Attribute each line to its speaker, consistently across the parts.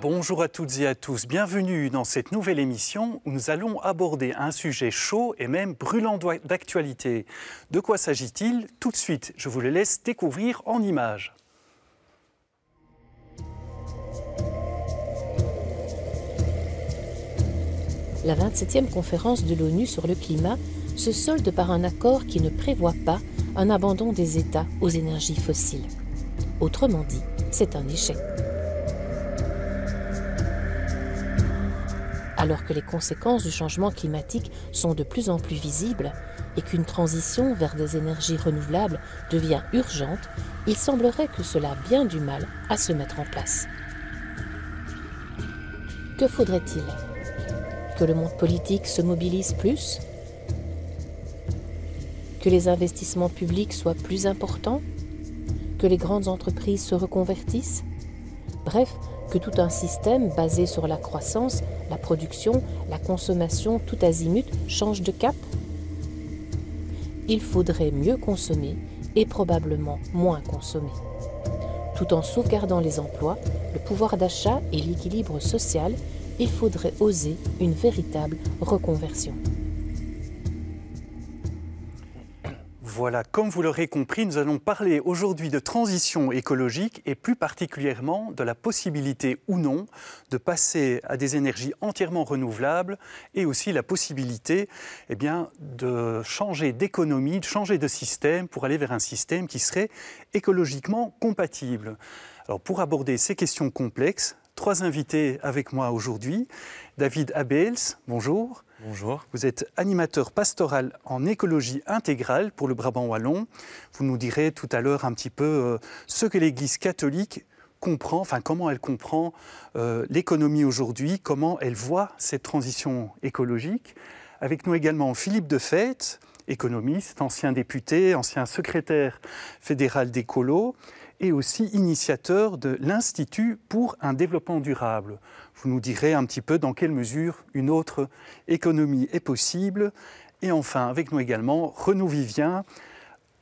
Speaker 1: Bonjour à toutes et à tous, bienvenue dans cette nouvelle émission où nous allons aborder un sujet chaud et même brûlant d'actualité. De quoi s'agit-il? Tout de suite, je vous le laisse découvrir en images.
Speaker 2: La 27e conférence de l'ONU sur le climat se solde par un accord qui ne prévoit pas un abandon des États aux énergies fossiles. Autrement dit, c'est un échec. Alors que les conséquences du changement climatique sont de plus en plus visibles et qu'une transition vers des énergies renouvelables devient urgente, il semblerait que cela a bien du mal à se mettre en place. Que faudrait-il? Que le monde politique se mobilise plus? Que les investissements publics soient plus importants? Que les grandes entreprises se reconvertissent? Bref, que tout un système basé sur la croissance, la production, la consommation tout azimut change de cap? Il faudrait mieux consommer et probablement moins consommer. Tout en sauvegardant les emplois, le pouvoir d'achat et l'équilibre social, il faudrait oser une véritable reconversion.
Speaker 1: Voilà, comme vous l'aurez compris, nous allons parler aujourd'hui de transition écologique et plus particulièrement de la possibilité ou non de passer à des énergies entièrement renouvelables et aussi la possibilité de changer d'économie, de changer de système pour aller vers un système qui serait écologiquement compatible. Alors pour aborder ces questions complexes, 3 invités avec moi aujourd'hui. David Abels, bonjour.
Speaker 3: Bonjour.
Speaker 1: Vous êtes animateur pastoral en écologie intégrale pour le Brabant wallon. Vous nous direz tout à l'heure un petit peu ce que l'Église catholique comprend, enfin comment elle comprend l'économie aujourd'hui, comment elle voit cette transition écologique. Avec nous également Philippe Defeite, économiste, ancien député, ancien secrétaire fédéral d'Écolo et aussi initiateur de l'Institut pour un développement durable. Vous nous direz un petit peu dans quelle mesure une autre économie est possible. Et enfin, avec nous également, Renaud Vivien,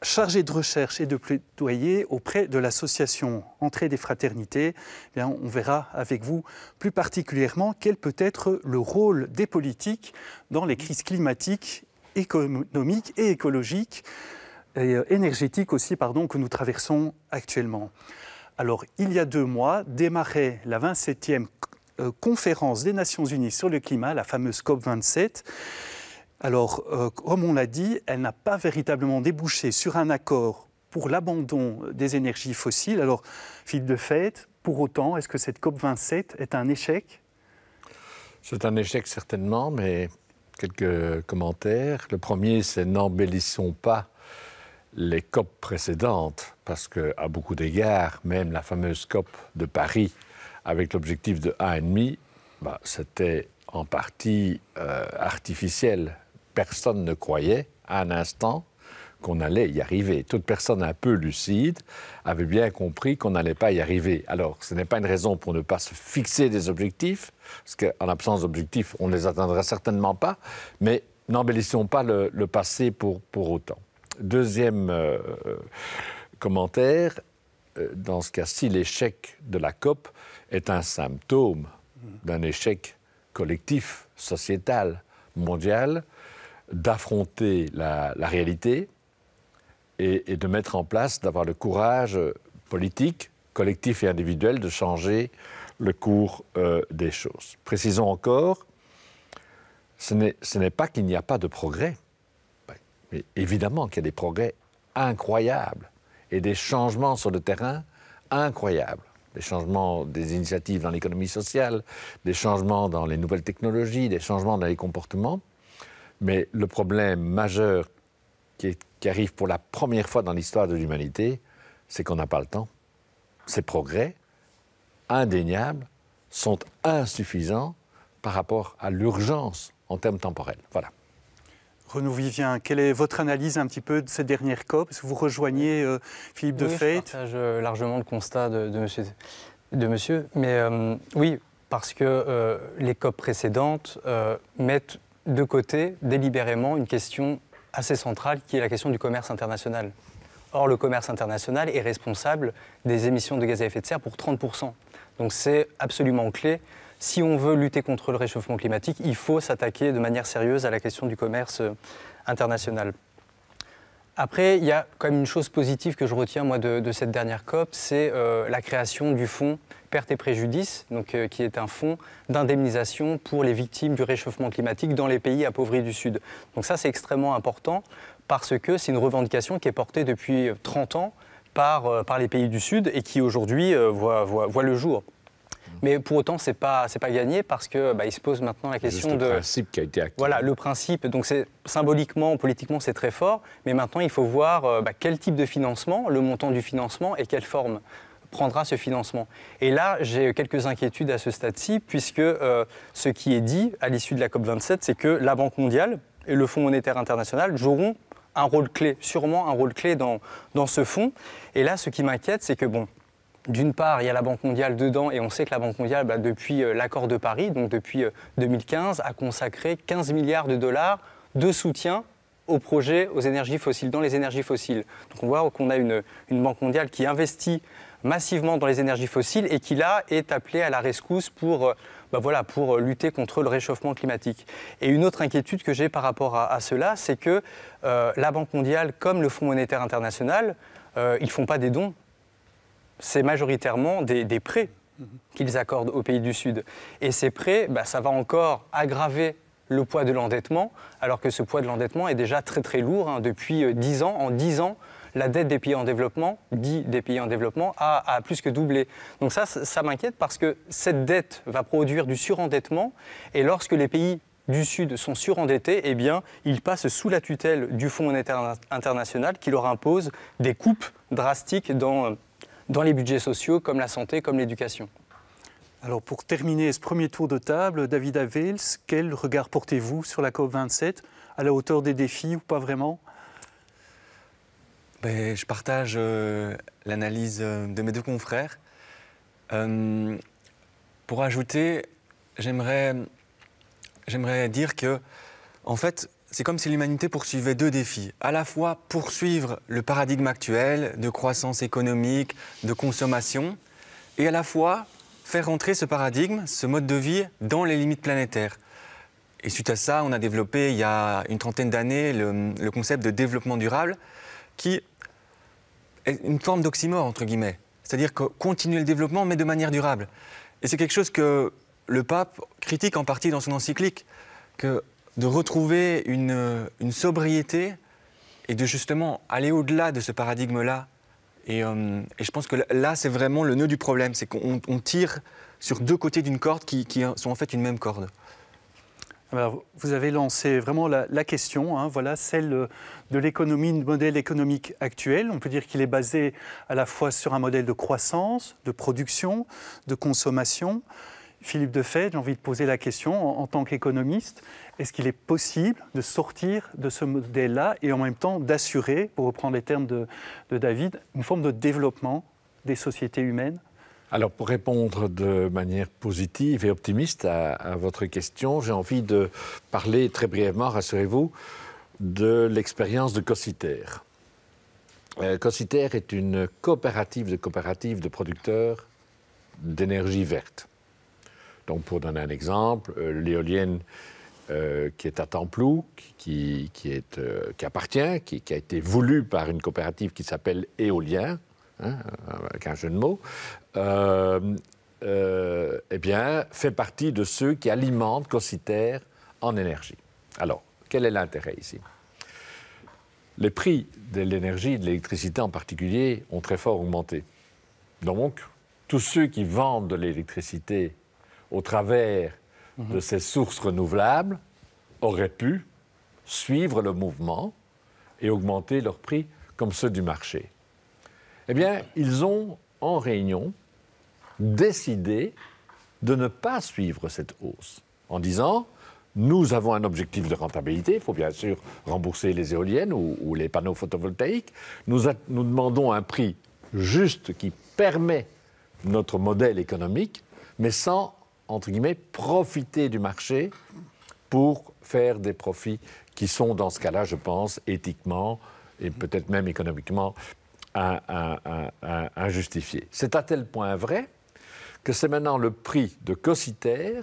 Speaker 1: chargé de recherche et de plaidoyer auprès de l'association Entraide et Fraternité. On verra avec vous plus particulièrement quel peut être le rôle des politiques dans les crises climatiques, économiques et écologiques, et énergétiques aussi, que nous traversons actuellement. Alors, il y a 2 mois, démarrait la 27e conférence des Nations Unies sur le climat, la fameuse COP27. Alors, comme on l'a dit, elle n'a pas véritablement débouché sur un accord pour l'abandon des énergies fossiles. Alors, Philippe Defeite, pour autant, est-ce que cette COP27 est un échec?
Speaker 3: C'est un échec certainement, mais quelques commentaires. Le premier, c'est n'embellissons pas les COP précédentes, parce qu'à beaucoup d'égards, même la fameuse COP de Paris, avec l'objectif de 1,5, c'était en partie artificiel. Personne ne croyait à un instant qu'on allait y arriver. Toute personne un peu lucide avait bien compris qu'on n'allait pas y arriver. Alors, ce n'est pas une raison pour ne pas se fixer des objectifs, parce qu'en l'absence d'objectifs, on ne les atteindra certainement pas, mais n'embellissons pas le passé pour autant. Deuxième commentaire, dans ce cas-ci, l'échec de la COP est un symptôme d'un échec collectif, sociétal, mondial, d'affronter la réalité et de mettre en place, d'avoir le courage politique, collectif et individuel de changer le cours des choses. Précisons encore, ce n'est pas qu'il n'y a pas de progrès. Mais évidemment qu'il y a des progrès incroyables et des changements sur le terrain incroyables. Des changements, des initiatives dans l'économie sociale, des changements dans les nouvelles technologies, des changements dans les comportements. Mais le problème majeur qui arrive pour la première fois dans l'histoire de l'humanité, c'est qu'on n'a pas le temps. Ces progrès indéniables sont insuffisants par rapport à l'urgence en termes temporels. Voilà.
Speaker 1: Renaud Vivien, quelle est votre analyse un petit peu de cette dernière COP? Est-ce que vous rejoignez Philippe Defeite?
Speaker 4: Je partage largement le constat de M. De monsieur, mais oui, parce que les COP précédentes mettent de côté délibérément une question assez centrale qui est la question du commerce international. Or, le commerce international est responsable des émissions de gaz à effet de serre pour 30%. Donc c'est absolument clé. Si on veut lutter contre le réchauffement climatique, il faut s'attaquer de manière sérieuse à la question du commerce international. Après, il y a quand même une chose positive que je retiens moi, de cette dernière COP, c'est la création du fonds pertes et préjudices, donc, qui est un fonds d'indemnisation pour les victimes du réchauffement climatique dans les pays appauvris du Sud. Donc ça, c'est extrêmement important parce que c'est une revendication qui est portée depuis 30 ans par les pays du Sud et qui aujourd'hui voit le jour. Mais pour autant, c'est pas gagné parce que il se pose maintenant la question
Speaker 3: de... le principe qui a été acquis.
Speaker 4: Voilà, le principe. Donc symboliquement, politiquement, c'est très fort. Mais maintenant, il faut voir quel type de financement, le montant du financement et quelle forme prendra ce financement. Et là, j'ai quelques inquiétudes à ce stade-ci, puisque ce qui est dit à l'issue de la COP27, c'est que la Banque mondiale et le Fonds monétaire international joueront un rôle clé, sûrement un rôle clé dans ce fonds. Et là, ce qui m'inquiète, c'est que d'une part, il y a la Banque mondiale dedans, et on sait que la Banque mondiale, depuis l'accord de Paris, donc depuis 2015, a consacré 15 milliards de dollars de soutien aux projets aux énergies fossiles, dans les énergies fossiles. Donc on voit qu'on a une Banque mondiale qui investit massivement dans les énergies fossiles et qui, là, est appelée à la rescousse pour lutter contre le réchauffement climatique. Et une autre inquiétude que j'ai par rapport à cela, c'est que la Banque mondiale, comme le Fonds monétaire international, ils ne font pas des dons. C'est majoritairement des prêts qu'ils accordent aux pays du Sud. Et ces prêts, ça va encore aggraver le poids de l'endettement, alors que ce poids de l'endettement est déjà très très lourd. Depuis 10 ans, en 10 ans, la dette des pays en développement, a plus que doublé. Donc ça m'inquiète parce que cette dette va produire du surendettement, et lorsque les pays du Sud sont surendettés, eh bien, ils passent sous la tutelle du Fonds monétaire international qui leur impose des coupes drastiques dans les budgets sociaux, comme la santé, comme l'éducation.
Speaker 1: Alors pour terminer ce premier tour de table, David Avels, quel regard portez-vous sur la COP27 ? À la hauteur des défis ou pas vraiment ?
Speaker 5: Je partage l'analyse de mes deux confrères. Pour ajouter, j'aimerais dire que, en fait, c'est comme si l'humanité poursuivait deux défis. À la fois poursuivre le paradigme actuel de croissance économique, de consommation, et à la fois faire rentrer ce paradigme, ce mode de vie, dans les limites planétaires. Et suite à ça, on a développé, il y a une trentaine d'années, le concept de développement durable, qui est une forme d'oxymore, entre guillemets. C'est-à-dire que continuer le développement, mais de manière durable. Et c'est quelque chose que le pape critique en partie dans son encyclique, que de retrouver une sobriété et de justement aller au-delà de ce paradigme-là. Et je pense que là, c'est vraiment le nœud du problème, c'est qu'on tire sur deux côtés d'une corde qui sont en fait une même corde.
Speaker 1: Alors, vous avez lancé vraiment la question, voilà, celle de l'économie, du modèle économique actuel. On peut dire qu'il est basé à la fois sur un modèle de croissance, de production, de consommation. Philippe Defay, j'ai envie de poser la question en tant qu'économiste. Est-ce qu'il est possible de sortir de ce modèle-là et en même temps d'assurer, pour reprendre les termes de David, une forme de développement des sociétés humaines ?
Speaker 3: Alors, pour répondre de manière positive et optimiste à votre question, j'ai envie de parler très brièvement, rassurez-vous, de l'expérience de Cossiter. Cossiter est une coopérative de producteurs d'énergie verte. Donc, pour donner un exemple, l'éolienne qui est à Templou, qui appartient, qui a été voulue par une coopérative qui s'appelle Éolien, avec un jeu de mots, eh bien, fait partie de ceux qui alimentent Cossiter en énergie. Alors, quel est l'intérêt ici ? Les prix de l'énergie, de l'électricité en particulier, ont très fort augmenté. Donc, tous ceux qui vendent de l'électricité au travers de ces sources renouvelables auraient pu suivre le mouvement et augmenter leurs prix comme ceux du marché. Eh bien, ils ont, en réunion, décidé de ne pas suivre cette hausse, en disant « Nous avons un objectif de rentabilité, il faut bien sûr rembourser les éoliennes ou les panneaux photovoltaïques. Nous demandons un prix juste qui permet notre modèle économique, mais sans, entre guillemets, profiter du marché pour faire des profits qui sont, dans ce cas-là, je pense, éthiquement et peut-être même économiquement injustifiés. C'est à tel point vrai que c'est maintenant le prix de Cossiter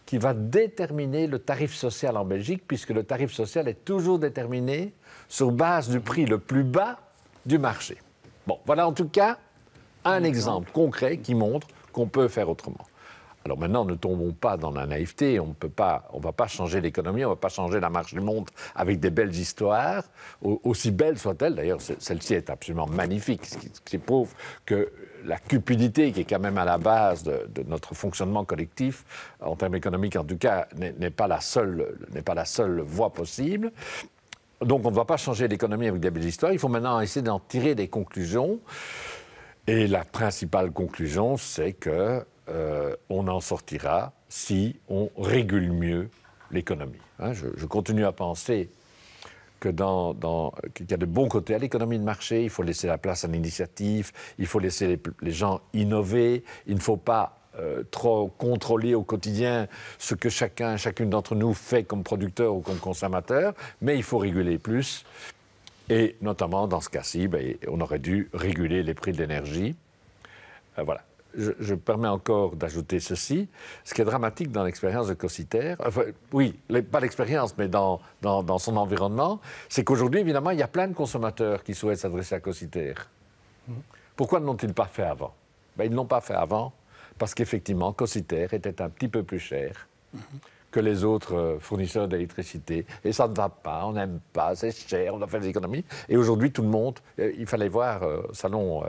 Speaker 3: qui va déterminer le tarif social en Belgique, puisque le tarif social est toujours déterminé sur base du prix le plus bas du marché. Bon, voilà en tout cas un exemple concret qui montre qu'on peut faire autrement. Alors maintenant, ne tombons pas dans la naïveté, on ne va pas changer l'économie, on ne va pas changer la marche du monde avec des belles histoires, aussi belles soient-elles. D'ailleurs, celle-ci est absolument magnifique, ce qui prouve que la cupidité, qui est quand même à la base de notre fonctionnement collectif, en termes économiques en tout cas, n'est pas la seule voie possible. Donc on ne va pas changer l'économie avec des belles histoires, il faut maintenant essayer d'en tirer des conclusions. Et la principale conclusion, c'est que on en sortira si on régule mieux l'économie. Hein, je continue à penser qu'il y a de bons côtés à l'économie de marché, il faut laisser la place à l'initiative, il faut laisser les gens innover, il ne faut pas trop contrôler au quotidien ce que chacune d'entre nous fait comme producteur ou comme consommateur, mais il faut réguler plus. Et notamment, dans ce cas-ci, on aurait dû réguler les prix de l'énergie. Voilà. Je permets encore d'ajouter ceci. Ce qui est dramatique dans l'expérience de Cossiter, oui, pas l'expérience, mais dans son environnement, c'est qu'aujourd'hui, évidemment, il y a plein de consommateurs qui souhaitent s'adresser à Cossiter. Pourquoi ne l'ont-ils pas fait avant? Ils ne l'ont pas fait avant parce qu'effectivement, Cossiter était un petit peu plus cher que les autres fournisseurs d'électricité. Et ça ne va pas, on n'aime pas, c'est cher, on doit faire des économies. Et aujourd'hui, tout le monde, il fallait voir au salon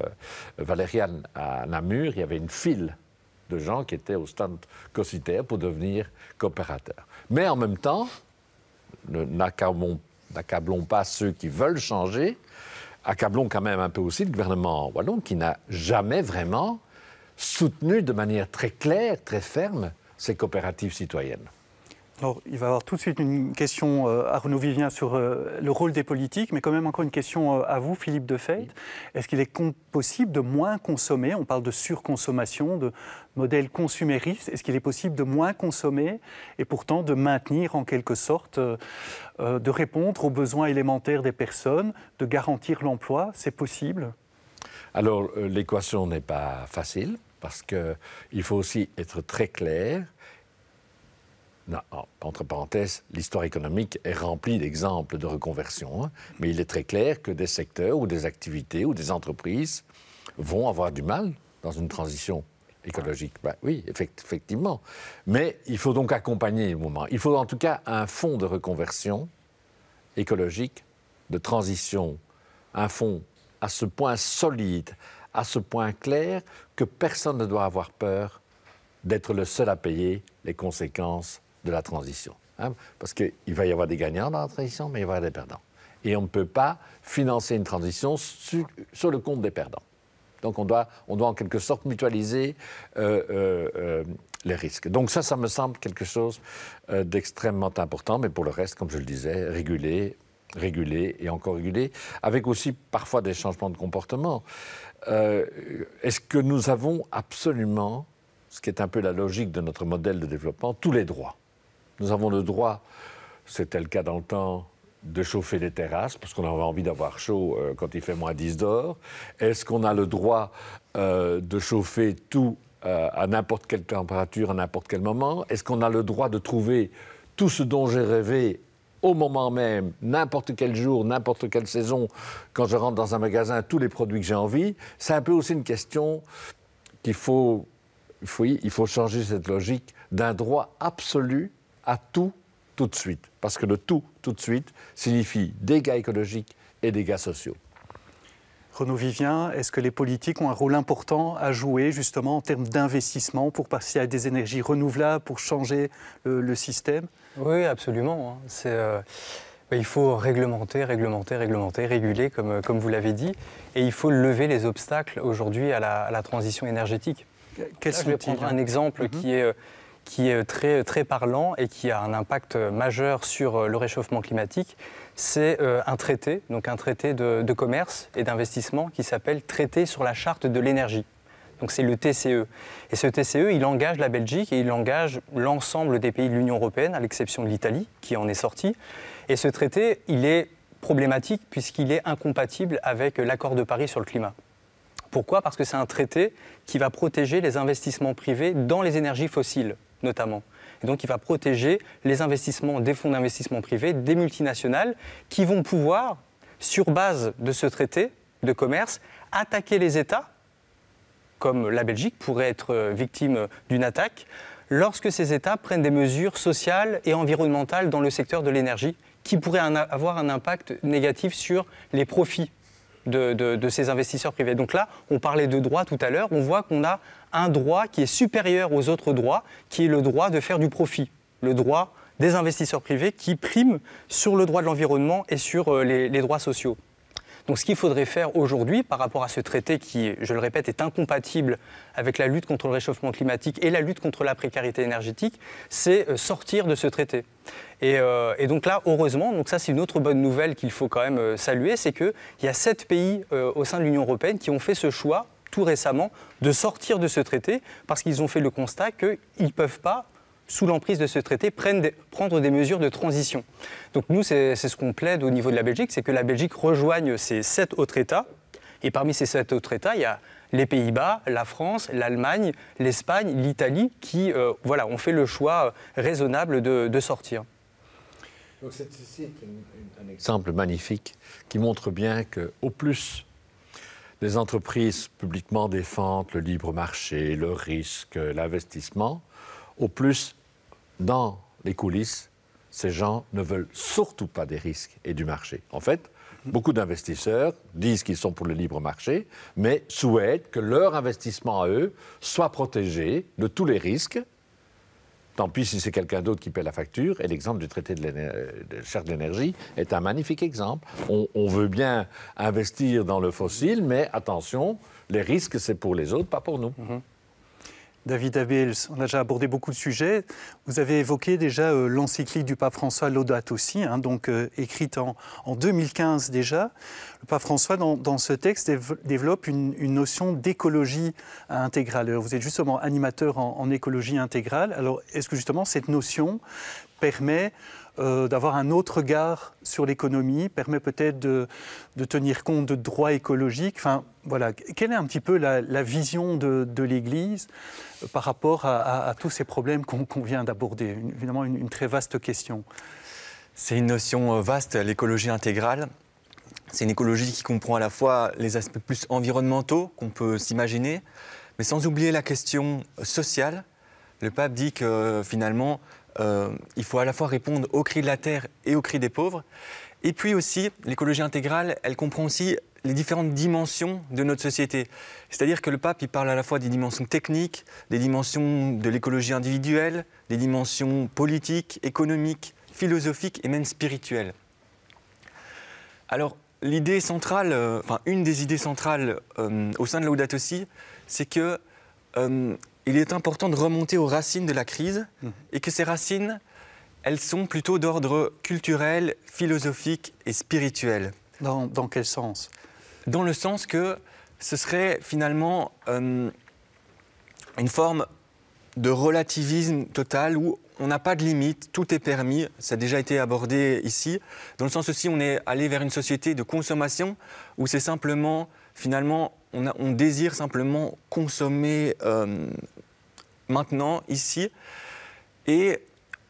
Speaker 3: Valériane à Namur, il y avait une file de gens qui étaient au stand Cossiter pour devenir coopérateurs. Mais en même temps, n'accablons pas ceux qui veulent changer, accablons quand même un peu aussi le gouvernement wallon qui n'a jamais vraiment soutenu de manière très claire, très ferme, ces coopératives citoyennes.
Speaker 1: Alors, il va y avoir tout de suite une question à Renaud Vivien sur le rôle des politiques, mais quand même encore une question à vous, Philippe Defeit. Oui. Est-ce qu'il est possible de moins consommer? On parle de surconsommation, de modèle consumériste. Est-ce qu'il est possible de moins consommer et pourtant de maintenir en quelque sorte, de répondre aux besoins élémentaires des personnes, de garantir l'emploi? C'est possible?
Speaker 3: Alors, l'équation n'est pas facile parce qu'il faut aussi être très clair. Non, entre parenthèses, l'histoire économique est remplie d'exemples de reconversion, hein, mais il est très clair que des secteurs ou des activités ou des entreprises vont avoir du mal dans une transition écologique. Oui, effectivement. Mais il faut donc accompagner le moment. Il faut en tout cas un fonds de reconversion écologique, de transition, un fonds à ce point solide, à ce point clair, que personne ne doit avoir peur d'être le seul à payer les conséquences de la transition. Hein, parce qu'il va y avoir des gagnants dans la transition, mais il va y avoir des perdants. Et on ne peut pas financer une transition sur le compte des perdants. Donc on doit en quelque sorte mutualiser les risques. Donc ça me semble quelque chose d'extrêmement important, mais pour le reste, comme je le disais, réguler et encore réguler, avec aussi parfois des changements de comportement. Est-ce que nous avons absolument, ce qui est un peu la logique de notre modèle de développement, tous les droits? Nous avons le droit, c'était le cas dans le temps, de chauffer les terrasses, parce qu'on avait envie d'avoir chaud quand il fait moins 10 dehors. Est-ce qu'on a le droit de chauffer tout à n'importe quelle température, à n'importe quel moment? Est-ce qu'on a le droit de trouver tout ce dont j'ai rêvé au moment même, n'importe quel jour, n'importe quelle saison, quand je rentre dans un magasin, tous les produits que j'ai envie? C'est un peu aussi une question qu'il faut changer cette logique d'un droit absolu à tout de suite. Parce que le tout de suite signifie dégâts écologiques et dégâts sociaux.
Speaker 1: Renaud Vivien, est-ce que les politiques ont un rôle important à jouer justement en termes d'investissement pour passer à des énergies renouvelables, pour changer le système?
Speaker 4: Oui, absolument. Il faut réglementer, réguler, comme vous l'avez dit, et il faut lever les obstacles aujourd'hui à la transition énergétique.
Speaker 1: Quels sont-ils?
Speaker 4: Je vais prendre un exemple qui est très, très parlant et qui a un impact majeur sur le réchauffement climatique. C'est un traité de commerce et d'investissement qui s'appelle Traité sur la charte de l'énergie. Donc c'est le TCE. Et ce TCE, il engage la Belgique et il engage l'ensemble des pays de l'Union européenne, à l'exception de l'Italie, qui en est sortie. Et ce traité, il est problématique puisqu'il est incompatible avec l'accord de Paris sur le climat. Pourquoi ? Parce que c'est un traité qui va protéger les investissements privés dans les énergies fossiles, notamment. Et donc, il va protéger les investissements des fonds d'investissement privés, des multinationales, qui vont pouvoir, sur base de ce traité de commerce, attaquer les États, comme la Belgique pourrait être victime d'une attaque, lorsque ces États prennent des mesures sociales et environnementales dans le secteur de l'énergie, qui pourraient avoir un impact négatif sur les profits de ces investisseurs privés. Donc là, on parlait de droit tout à l'heure, on voit qu'on a un droit qui est supérieur aux autres droits, qui est le droit de faire du profit, le droit des investisseurs privés qui prime sur le droit de l'environnement et sur les droits sociaux. Donc ce qu'il faudrait faire aujourd'hui par rapport à ce traité qui, je le répète, est incompatible avec la lutte contre le réchauffement climatique et la lutte contre la précarité énergétique, c'est sortir de ce traité. Et donc là, heureusement, donc ça c'est une autre bonne nouvelle qu'il faut quand même saluer, c'est qu'il y a 7 pays au sein de l'Union européenne qui ont fait ce choix tout récemment de sortir de ce traité parce qu'ils ont fait le constat qu'ils ne peuvent pas, sous l'emprise de ce traité, prendre des mesures de transition. Donc nous, c'est ce qu'on plaide au niveau de la Belgique, c'est que la Belgique rejoigne ces 7 autres États. Et parmi ces 7 autres États, il y a les Pays-Bas, la France, l'Allemagne, l'Espagne, l'Italie, qui ont fait le choix raisonnable de sortir.
Speaker 3: Donc c'est ici un exemple magnifique qui montre bien qu'au plus les entreprises publiquement défendent le libre marché, le risque, l'investissement, au plus, dans les coulisses, ces gens ne veulent surtout pas des risques et du marché. En fait, beaucoup d'investisseurs disent qu'ils sont pour le libre marché, mais souhaitent que leur investissement à eux soit protégé de tous les risques. Tant pis si c'est quelqu'un d'autre qui paie la facture. Et l'exemple du traité de charte de l'énergie est un magnifique exemple. On veut bien investir dans le fossile, mais attention, les risques, c'est pour les autres, pas pour nous.
Speaker 1: David Abels, on a déjà abordé beaucoup de sujets. Vous avez évoqué déjà l'encyclique du pape François Laudato Si, écrite en 2015 déjà. Le pape François, dans ce texte, développe une notion d'écologie intégrale. Alors, vous êtes justement animateur en écologie intégrale. Alors, est-ce que justement cette notion permet d'avoir un autre regard sur l'économie, permet peut-être de tenir compte de droits écologiques. Enfin, voilà. Quelle est un petit peu la vision de l'Église par rapport à tous ces problèmes qu'on vient d'aborder? Évidemment, une très vaste question.
Speaker 5: C'est une notion vaste, l'écologie intégrale. C'est une écologie qui comprend à la fois les aspects plus environnementaux qu'on peut s'imaginer, mais sans oublier la question sociale. Le pape dit que finalement, il faut à la fois répondre aux cris de la terre et aux cris des pauvres. Et puis aussi, l'écologie intégrale, elle comprend aussi les différentes dimensions de notre société. C'est-à-dire que le pape, il parle à la fois des dimensions techniques, des dimensions de l'écologie individuelle, des dimensions politiques, économiques, philosophiques et même spirituelles. Alors, l'idée centrale, une des idées centrales au sein de Laudato Si, c'est que il est important de remonter aux racines de la crise et que ces racines, elles sont plutôt d'ordre culturel, philosophique et spirituel.
Speaker 1: Dans quel sens ?
Speaker 5: Dans le sens que ce serait finalement une forme de relativisme total où on n'a pas de limite, tout est permis, ça a déjà été abordé ici. Dans le sens aussi, on est allé vers une société de consommation où c'est simplement, finalement, on désire simplement consommer maintenant, ici, et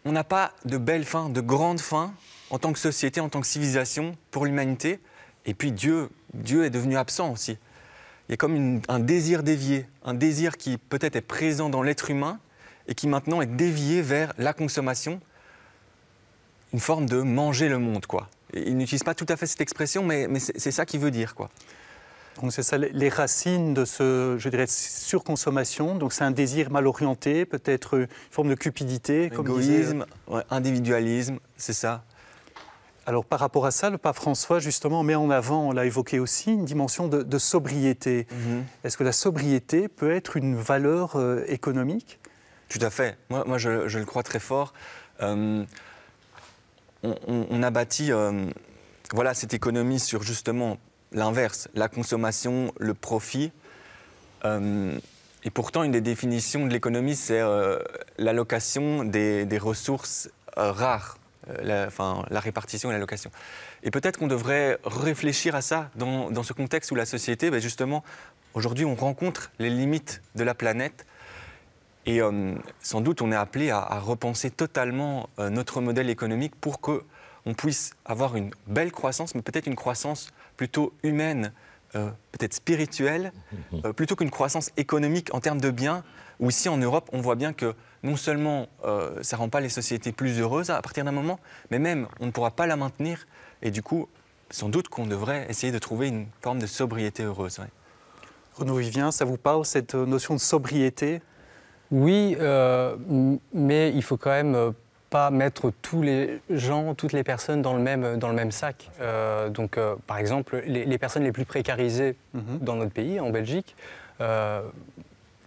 Speaker 5: on n'a pas de belle fin, de grande fin en tant que société, en tant que civilisation pour l'humanité. Et puis Dieu est devenu absent aussi. Il y a comme un désir dévié, un désir qui peut-être est présent dans l'être humain et qui maintenant est dévié vers la consommation, une forme de manger le monde, quoi. Et il n'utilise pas tout à fait cette expression, mais c'est ça qu'il veut dire, quoi.
Speaker 1: Donc c'est ça les racines de surconsommation. Donc c'est un désir mal orienté, peut-être une forme de cupidité, comme
Speaker 5: égoïsme, individualisme, c'est ça.
Speaker 1: Alors par rapport à ça, le pape François justement met en avant, on l'a évoqué aussi, une dimension de sobriété. Est-ce que la sobriété peut être une valeur économique ?
Speaker 5: Tout à fait. Moi je le crois très fort. On a bâti cette économie sur justement l'inverse, la consommation, le profit. Et pourtant, une des définitions de l'économie, c'est l'allocation des ressources rares, la répartition et l'allocation. Et peut-être qu'on devrait réfléchir à ça dans ce contexte où la société, justement, aujourd'hui, on rencontre les limites de la planète. Et sans doute, on est appelé à repenser totalement notre modèle économique pour qu'on puisse avoir une belle croissance, mais peut-être une croissance plutôt humaine, peut-être spirituelle, plutôt qu'une croissance économique en termes de biens, où ici en Europe, on voit bien que non seulement ça ne rend pas les sociétés plus heureuses à partir d'un moment, mais même on ne pourra pas la maintenir. Et du coup, sans doute qu'on devrait essayer de trouver une forme de sobriété heureuse. Ouais.
Speaker 1: Renaud Vivien, ça vous parle, cette notion de sobriété?
Speaker 4: Oui, mais il faut quand même pas mettre tous les gens, toutes les personnes dans le même sac. Par exemple, les personnes les plus précarisées dans notre pays, en Belgique,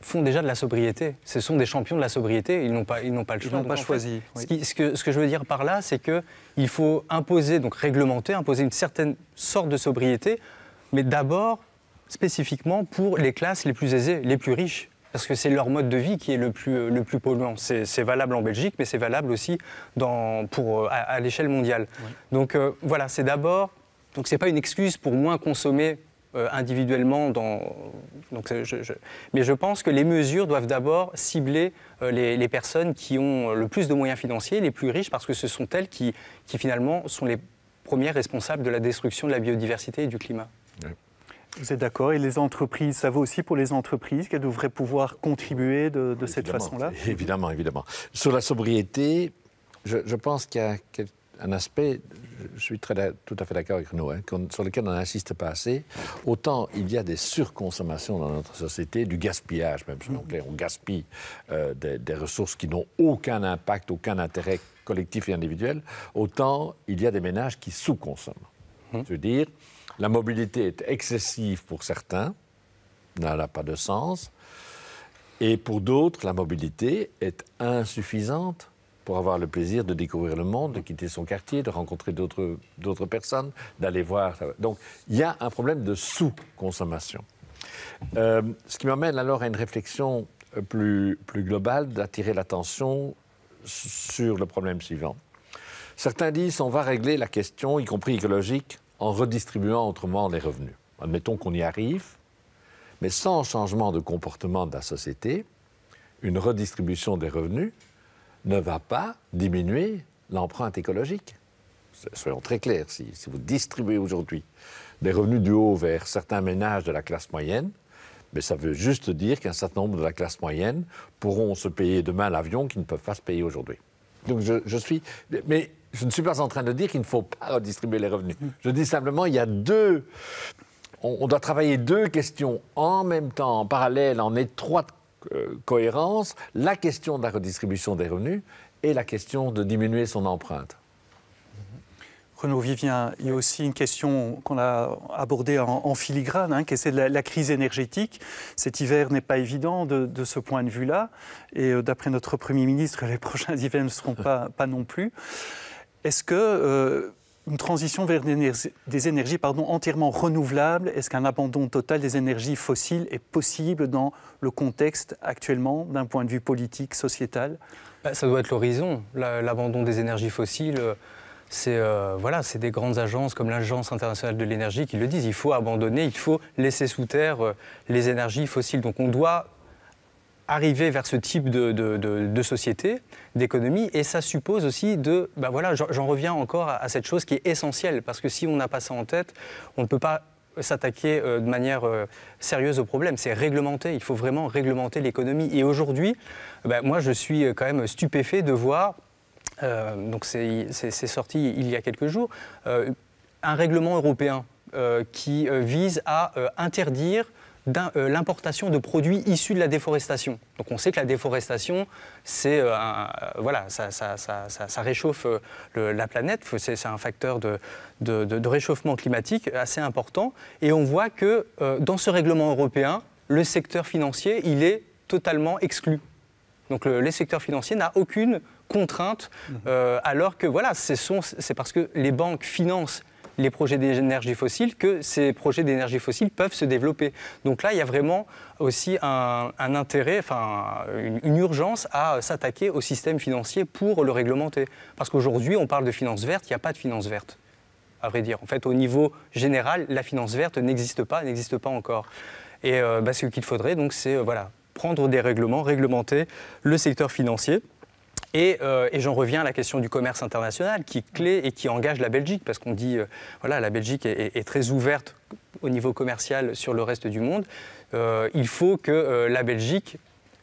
Speaker 4: font déjà de la sobriété. Ce sont des champions de la sobriété, ils n'ont pas le choix.
Speaker 1: Ils n'ont pas choisi.
Speaker 4: Oui. Ce que je veux dire par là, c'est qu'il faut imposer, donc réglementer, imposer une certaine sorte de sobriété, mais d'abord, spécifiquement pour les classes les plus aisées, les plus riches. Parce que c'est leur mode de vie qui est le plus polluant. C'est valable en Belgique, mais c'est valable aussi à l'échelle mondiale. Oui. Donc voilà, c'est d'abord... Donc c'est pas une excuse pour moins consommer individuellement. Mais je pense que les mesures doivent d'abord cibler les personnes qui ont le plus de moyens financiers, les plus riches, parce que ce sont elles qui finalement sont les premières responsables de la destruction de la biodiversité et du climat.
Speaker 3: Oui.
Speaker 1: Vous êtes d'accord? Et les entreprises, ça vaut aussi pour les entreprises qu'elles devraient pouvoir contribuer de cette façon-là?
Speaker 3: Évidemment, évidemment. Sur la sobriété, je pense qu'il y a un aspect, je suis tout à fait d'accord avec Renaud, sur lequel on n'insiste pas assez. Autant il y a des surconsommations dans notre société, du gaspillage même, selon clair, on gaspille des ressources qui n'ont aucun impact, aucun intérêt collectif et individuel, autant il y a des ménages qui sous-consomment. Je veux dire, la mobilité est excessive pour certains, n'a pas de sens, et pour d'autres, la mobilité est insuffisante pour avoir le plaisir de découvrir le monde, de quitter son quartier, de rencontrer d'autres personnes, d'aller voir. Donc, il y a un problème de sous-consommation. Ce qui m'amène alors à une réflexion plus globale, d'attirer l'attention sur le problème suivant. Certains disent on va régler la question, y compris écologique, en redistribuant autrement les revenus. Admettons qu'on y arrive, mais sans changement de comportement de la société, une redistribution des revenus ne va pas diminuer l'empreinte écologique. Soyons très clairs, si vous distribuez aujourd'hui des revenus du haut vers certains ménages de la classe moyenne, mais ça veut juste dire qu'un certain nombre de la classe moyenne pourront se payer demain l'avion qu'ils ne peuvent pas se payer aujourd'hui. Donc mais je ne suis pas en train de dire qu'il ne faut pas redistribuer les revenus. Je dis simplement il y a on doit travailler deux questions en même temps, en parallèle, en étroite cohérence, la question de la redistribution des revenus et la question de diminuer son empreinte.
Speaker 1: Renaud Vivien, il y a aussi une question qu'on a abordée en filigrane, qui est celle de la crise énergétique. Cet hiver n'est pas évident de ce point de vue-là. Et d'après notre Premier ministre, les prochains hivers ne seront pas non plus. Est-ce que une transition vers des énergies entièrement renouvelables, est-ce qu'un abandon total des énergies fossiles est possible dans le contexte actuellement, d'un point de vue politique, sociétal?
Speaker 4: Ça doit être l'horizon, l'abandon des énergies fossiles. C'est des grandes agences comme l'Agence internationale de l'énergie qui le disent. Il faut abandonner, il faut laisser sous terre les énergies fossiles. Donc on doit arriver vers ce type de société, d'économie, et ça suppose aussi j'en reviens encore à cette chose qui est essentielle, parce que si on n'a pas ça en tête, on ne peut pas s'attaquer de manière sérieuse au problème. C'est réglementer, il faut vraiment réglementer l'économie. Et aujourd'hui, moi je suis quand même stupéfait de voir, donc c'est sorti il y a quelques jours, un règlement européen qui vise à interdire l'importation de produits issus de la déforestation. Donc on sait que la déforestation, ça réchauffe la planète, c'est un facteur de réchauffement climatique assez important. Et on voit que dans ce règlement européen, le secteur financier, il est totalement exclu. Donc le secteur financier n'a aucune contrainte, alors que c'est parce que les banques financent les projets d'énergie fossile que ces projets d'énergie fossile peuvent se développer. Donc là, il y a vraiment aussi un intérêt, une urgence à s'attaquer au système financier pour le réglementer. Parce qu'aujourd'hui, on parle de finance verte, il n'y a pas de finance verte, à vrai dire. En fait, au niveau général, la finance verte n'existe pas encore. Et ce qu'il faudrait, donc, c'est prendre des règlements, réglementer le secteur financier. Et j'en reviens à la question du commerce international qui est clé et qui engage la Belgique, parce qu'on dit, la Belgique est très ouverte au niveau commercial sur le reste du monde. Il faut que la Belgique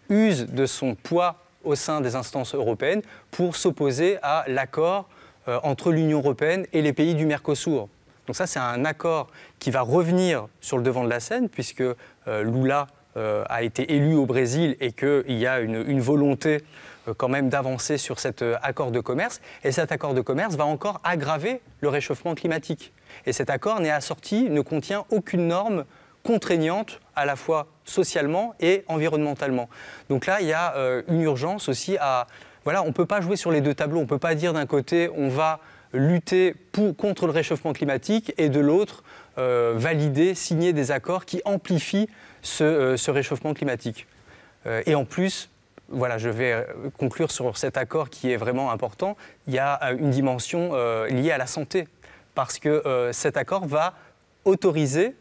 Speaker 4: use de son poids au sein des instances européennes pour s'opposer à l'accord entre l'Union européenne et les pays du Mercosur. Donc ça, c'est un accord qui va revenir sur le devant de la scène, puisque Lula a été élu au Brésil et qu'il y a une volonté quand même d'avancer sur cet accord de commerce. Et cet accord de commerce va encore aggraver le réchauffement climatique. Et cet accord n'est assorti, ne contient aucune norme contraignante à la fois socialement et environnementalement. Donc là, il y a une urgence aussi à... on ne peut pas jouer sur les deux tableaux. On ne peut pas dire d'un côté, on va lutter contre le réchauffement climatique et de l'autre, valider, signer des accords qui amplifient ce réchauffement climatique. Et en plus, je vais conclure sur cet accord qui est vraiment important. Il y a une dimension liée à la santé, parce que cet accord va autoriser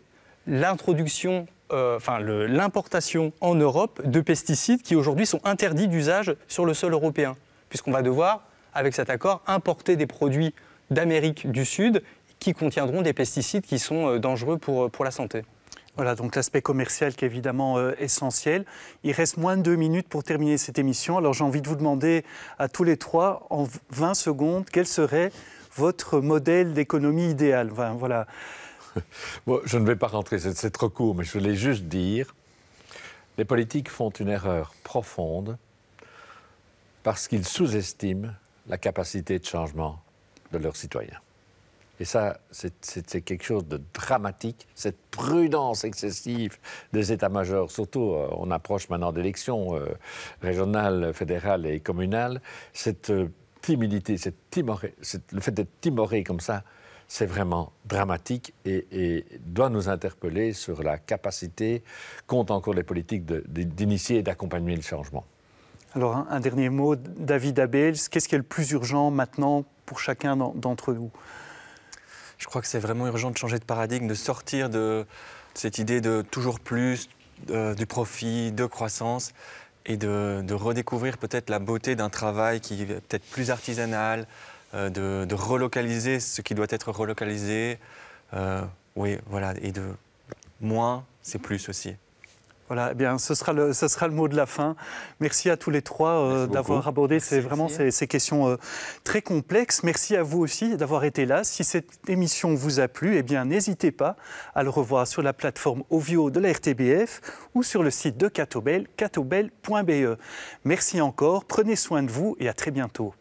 Speaker 4: l'introduction, l'importation en Europe de pesticides qui aujourd'hui sont interdits d'usage sur le sol européen, puisqu'on va devoir, avec cet accord, importer des produits d'Amérique du Sud qui contiendront des pesticides qui sont dangereux pour la santé.
Speaker 1: Voilà, donc l'aspect commercial qui est évidemment essentiel. Il reste moins de 2 minutes pour terminer cette émission. Alors j'ai envie de vous demander à tous les trois, en 20 secondes, quel serait votre modèle d'économie idéal? Voilà.
Speaker 3: Bon, je ne vais pas rentrer, c'est trop court, mais je voulais juste dire, les politiques font une erreur profonde parce qu'ils sous-estiment la capacité de changement de leurs citoyens. Et ça, c'est quelque chose de dramatique, cette prudence excessive des états-majors. Surtout, on approche maintenant d'élections régionales, fédérales et communales. Cette timidité, le fait d'être timoré comme ça, c'est vraiment dramatique et doit nous interpeller sur la capacité qu'ont encore les politiques d'initier et d'accompagner le changement.
Speaker 1: Alors, un dernier mot, David Abels, qu'est-ce qui est le plus urgent maintenant pour chacun d'entre nous?
Speaker 5: Je crois que c'est vraiment urgent de changer de paradigme, de sortir de cette idée de toujours plus, du profit, de croissance, et de redécouvrir peut-être la beauté d'un travail qui est peut-être plus artisanal, de relocaliser ce qui doit être relocalisé. Et de moins, c'est plus aussi.
Speaker 1: Voilà, eh bien, ce sera le mot de la fin. Merci à tous les trois d'avoir abordé ces questions très complexes. Merci à vous aussi d'avoir été là. Si cette émission vous a plu, eh bien, n'hésitez pas à le revoir sur la plateforme Ovio de la RTBF ou sur le site de Catobel, catobel.be. Merci encore, prenez soin de vous et à très bientôt.